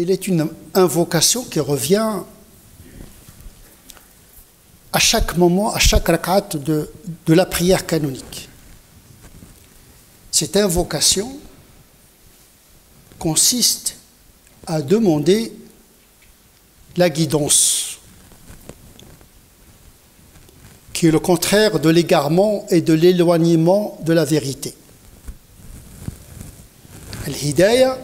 il est une invocation qui revient à chaque moment, à chaque rak'at de la prière canonique. Cette invocation consiste à demander la guidance, qui est le contraire de l'égarement et de l'éloignement de la vérité. Al-Hidayah,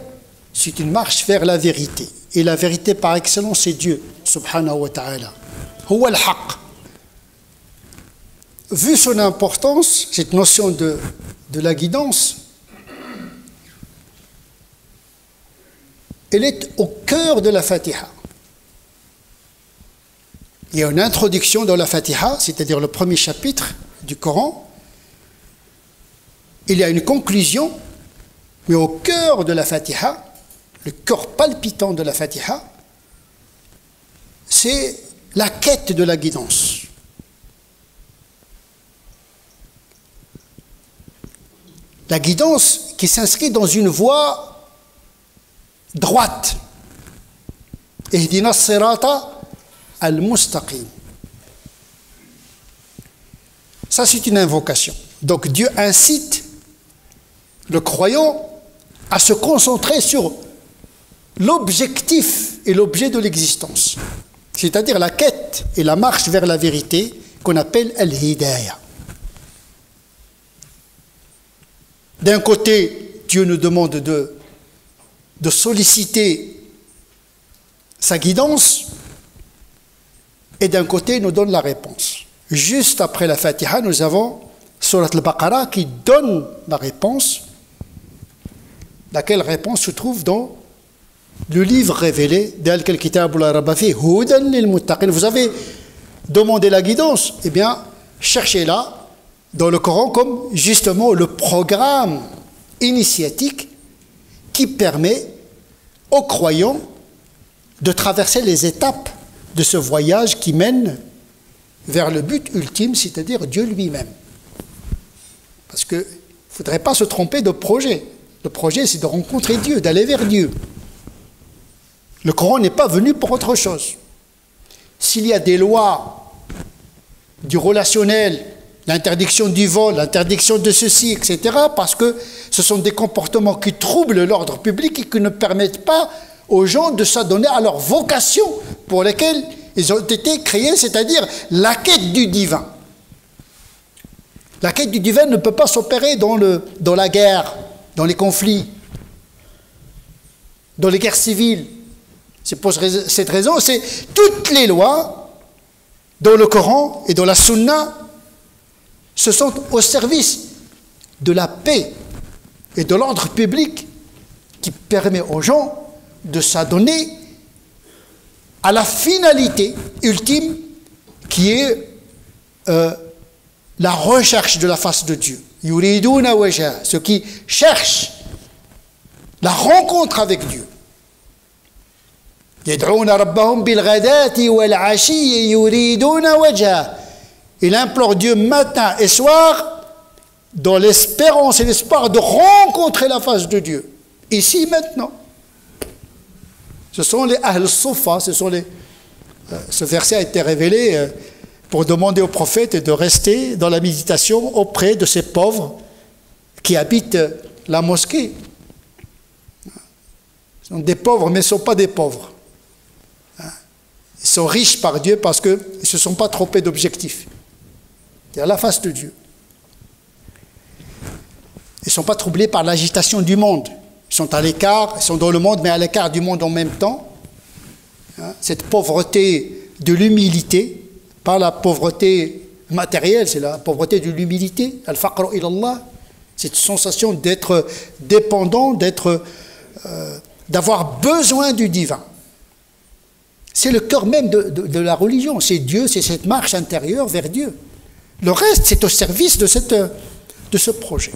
c'est une marche vers la vérité. Et la vérité par excellence, c'est Dieu, subhanahu wa ta'ala. Huwa al-haq. Vu son importance, cette notion de la guidance, elle est au cœur de la Fatiha. Il y a une introduction dans la Fatiha, c'est-à-dire le premier chapitre du Coran. Il y a une conclusion, mais au cœur de la Fatiha, le cœur palpitant de la Fatiha, c'est la quête de la guidance. La guidance qui s'inscrit dans une voie droite. Ihdina as-sirata al-mustaqim. Ça, c'est une invocation. Donc Dieu incite le croyant à se concentrer sur l'objectif et l'objet de l'existence, c'est-à-dire la quête et la marche vers la vérité qu'on appelle al-hidayah. D'un côté, Dieu nous demande de solliciter sa guidance, et d'un côté, il nous donne la réponse. Juste après la Fatiha, nous avons Surat al-Baqarah qui donne la réponse, laquelle réponse se trouve dans le livre révélé d'Al Kitab la Rabbafi, Hudan lil Muttaqin. Vous avez demandé la guidance, eh bien, cherchez-la dans le Coran comme justement le programme initiatique qui permet aux croyants de traverser les étapes de ce voyage qui mène vers le but ultime, c'est-à-dire Dieu lui-même. Parce qu'il ne faudrait pas se tromper de projet. Le projet, c'est de rencontrer Dieu, d'aller vers Dieu. Le Coran n'est pas venu pour autre chose. S'il y a des lois du relationnel, l'interdiction du vol, l'interdiction de ceci, etc., parce que ce sont des comportements qui troublent l'ordre public et qui ne permettent pas aux gens de s'adonner à leur vocation pour laquelle ils ont été créés, c'est-à-dire la quête du divin. La quête du divin ne peut pas s'opérer dans la guerre, dans les conflits, dans les guerres civiles. C'est pour cette raison, c'est toutes les lois dans le Coran et dans la Sunna se sont au service de la paix et de l'ordre public qui permet aux gens de s'adonner à la finalité ultime qui est la recherche de la face de Dieu. Yuriduna wajha, ceux qui cherchent la rencontre avec Dieu. Yad'una rabbahum bil ghadati wal 'ashiyyi yuriduna wajha. Il implore Dieu matin et soir dans l'espérance et l'espoir de rencontrer la face de Dieu. Ici, maintenant. Ce sont les Ahl Sufa, ce verset a été révélé pour demander au prophète de rester dans la méditation auprès de ces pauvres qui habitent la mosquée. Ce sont des pauvres, mais ce ne sont pas des pauvres. Ils sont riches par Dieu parce qu'ils ne se sont pas trompés d'objectifs. C'est à la face de Dieu. Ils ne sont pas troublés par l'agitation du monde. Ils sont à l'écart, ils sont dans le monde, mais à l'écart du monde en même temps. Cette pauvreté de l'humilité, pas la pauvreté matérielle, c'est la pauvreté de l'humilité, al-faqru ilallah, cette sensation d'être dépendant, d'avoir besoin du divin. C'est le cœur même de la religion, c'est Dieu, c'est cette marche intérieure vers Dieu. Le reste, c'est au service de ce projet.